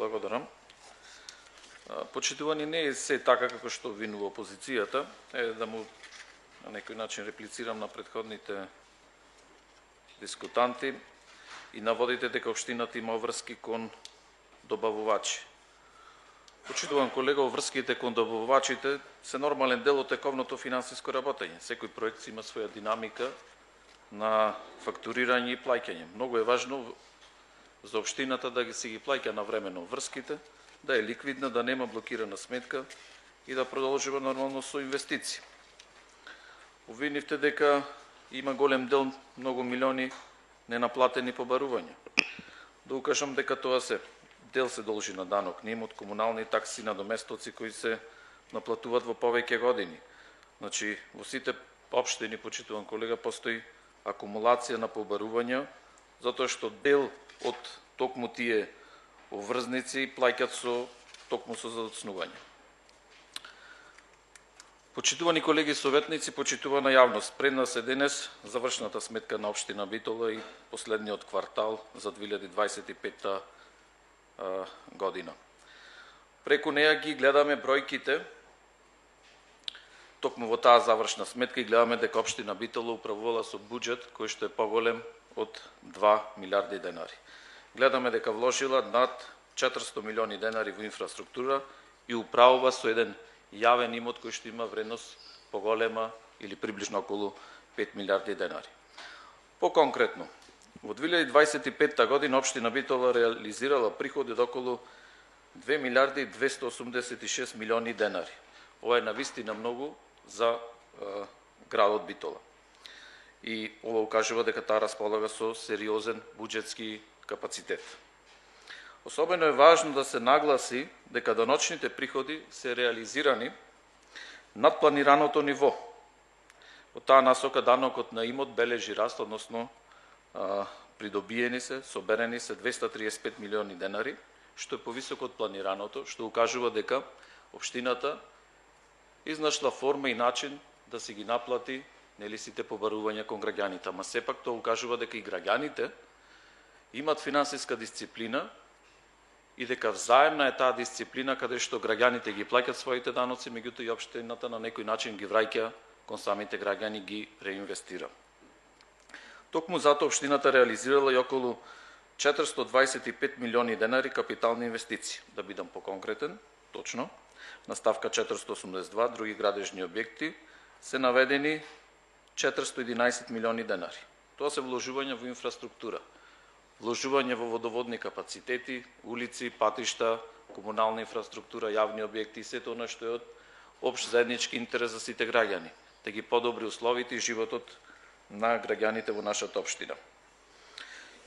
Благодарам. Почитувани, не е се така како што винува опозицијата, да му на некој начин реплицирам на претходните дискутанти и наводите дека општината има врски кон добавувачи. Почитуван колега, врските кон добавувачите се нормален дел од тековното финансиско работење. Секој проект има своја динамика на фактурирање и плаќање. Многу е важно за општината да си ги плаќа навремено врските, да е ликвидна, да нема блокирана сметка и да продолжува нормално со инвестиции. Обвинивте дека има голем дел, многу милиони ненаплатени побарувања. Да укажам дека тоа дел се должи на данок на имот, комунални такси, на доместоци кои се наплатуваат во повеќе години. Значи, во сите општини, почитуван колега, постои акумулација на побарувања, затоа што дел од токму тие обврзници плаќаат токму со задоцнување. Почитувани колеги советници, почитувана јавност, пред нас е денес завршната сметка на општина Битола и последниот квартал за 2025 година. Преку неја ги гледаме бројките, токму во таа завршна сметка, и гледаме дека општина Битола управувала со буџет кој што е поголем од 2 милиарди денари. Гледаме дека вложила над 400 милиони денари во инфраструктура и управува со еден јавен имот кој што има вредност поголема или приближно околу 5 милиарди денари. По-конкретно, во 2025 година општина Битола реализирала приходи од околу 2 милиарди 286 милиони денари. Ова е навистина многу за градот Битола. И ова укажува дека таа располага со сериозен буџетски капацитет. Особено е важно да се нагласи дека даночните приходи се реализирани над планираното ниво. Во таа насока данокот на имот бележи раст, односно придобиени се, соберени се 235 милиони денари, што е повисоко од планираното, што укажува дека општината изнаšла форма и начин да си ги наплати сите побарувања кон граѓаните. Ама сепак тоа укажува дека и граѓаните имат финансиска дисциплина и дека взаемна е таа дисциплина каде што граѓаните ги плаќаат своите даноци, меѓутоа и општината на некој начин ги враќа кон самите граѓани, ги реинвестира. Токму затоа општината реализирала и околу 425 милиони денари капитални инвестиции. Да бидам поконкретен, точно, на ставка 482 други градежни објекти се наведени 411 милиони денари. Тоа се вложување во инфраструктура, вложување во водоводни капацитети, улици, патишта, комунална инфраструктура, јавни објекти и сето она што е од општ заеднички интерес за сите граѓани, да ги подобри условите и животот на граѓаните во нашата општина.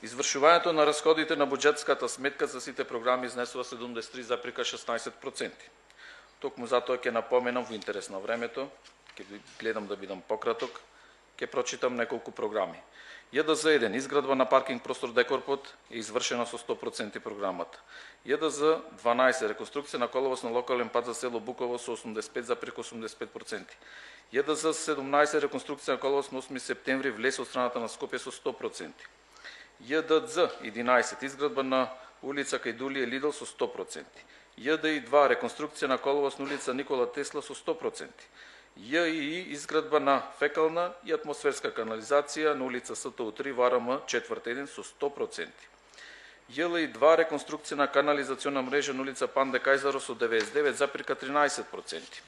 Извршувањето на расходите на буџетската сметка за сите програми изнесува 73,16%. Токму затоа ќе напоменам во интерес на времето, ќе гледам да бидам пократок, ќе прочитам неколку програми. ЈДЗ-1 изградба на паркинг простор Декорпот е извршена со 100% програмата. ЈДЗ-12 реконструкција на коловоз на локален пат за село Буково со 85,85%. ЈДЗ-17 реконструкција на коловоз на 8 септември влез од страната на Скопје со 100%. ЈДЗ-11 изградба на улица Кајдулије Лидл со 100%. ЈДИ-2 реконструкција на коловоз на улица Никола Тесла со 100%. ЈИ изградба на фекална и атмосферска канализација на улица СТУ3 ВРМ 4-1 со 100%. ЈЛИ-2 реконструкција на канализациона мрежа на улица Панде Кајзаро со 99,13%.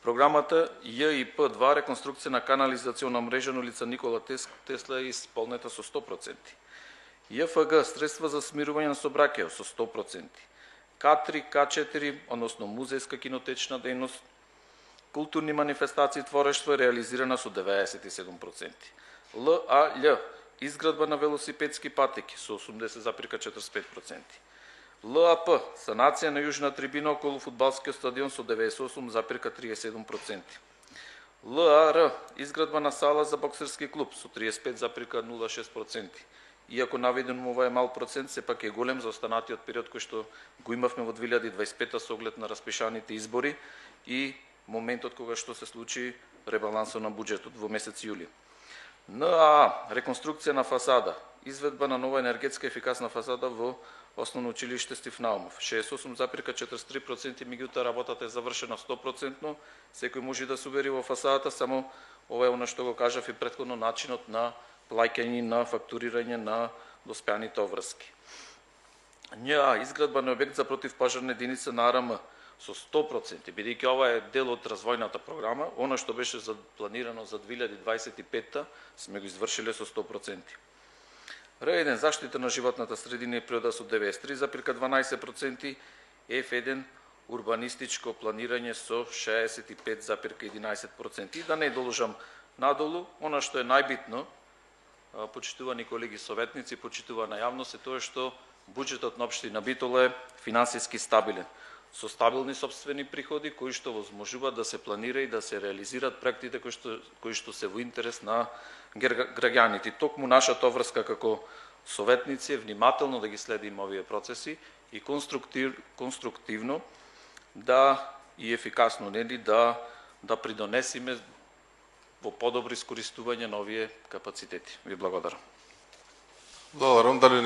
Програмата ЈИП-2 реконструкција на канализациона мрежа на улица Никола Тесла е исполнета со 100%. ЈФГ средства за смирување на сообраќајот со 100%. К3, К4, односно музејска кинотечна дејност, културни манифестации творештво е реализирана со 97%. ЛАљ изградба на велосипедски патеки со 80,45%. ЛАП санација на јужна трибина околу фудбалскиот стадион со 98,37%. ЛАР изградба на сала за боксерски клуб со 35,06%. Иако наведено ова е мал процент, сепак е голем за останатиот период кој што го имавме во 2025 со оглед на распишаните избори и моментот кога што се случи ребалансот на буџетот во месец јули. НАА реконструкција на фасада, изведба на нова енергетска ефикасна фасада во Основно училиште Стив Наумов 68,43%, меѓутоа работата е завршена 100%, секој може да се убери во фасадата, само ова е она што го кажав и претходно, начинот на плаќање, на фактурирање на доспеаните обврски. ња изградба на објект за противпожарна единица на АРМ со 100%, бидејќи ова е дел од развојната програма, она што беше планирано за 2025 сме го извршиле со 100%. Р1 заштита на животната средина и природа со 93,12%, F1 урбанистичко планирање со 65,11%. И да не доложам надолу, она што е најбитно, почитувани колеги советници, почитувана јавност, е тоа што буџетот на општина Битола е финансиски стабилен, со стабилни сопствени приходи кои што возможуваат да се планира и да се реализираат проектите кои што се во интерес на граѓаните. Токму нашата обврска како советници е внимателно да ги следиме овие процеси и конструктивно и ефикасно да придонесиме во подобро искористување на овие капацитети. Ви благодарам. Благодарам. Дали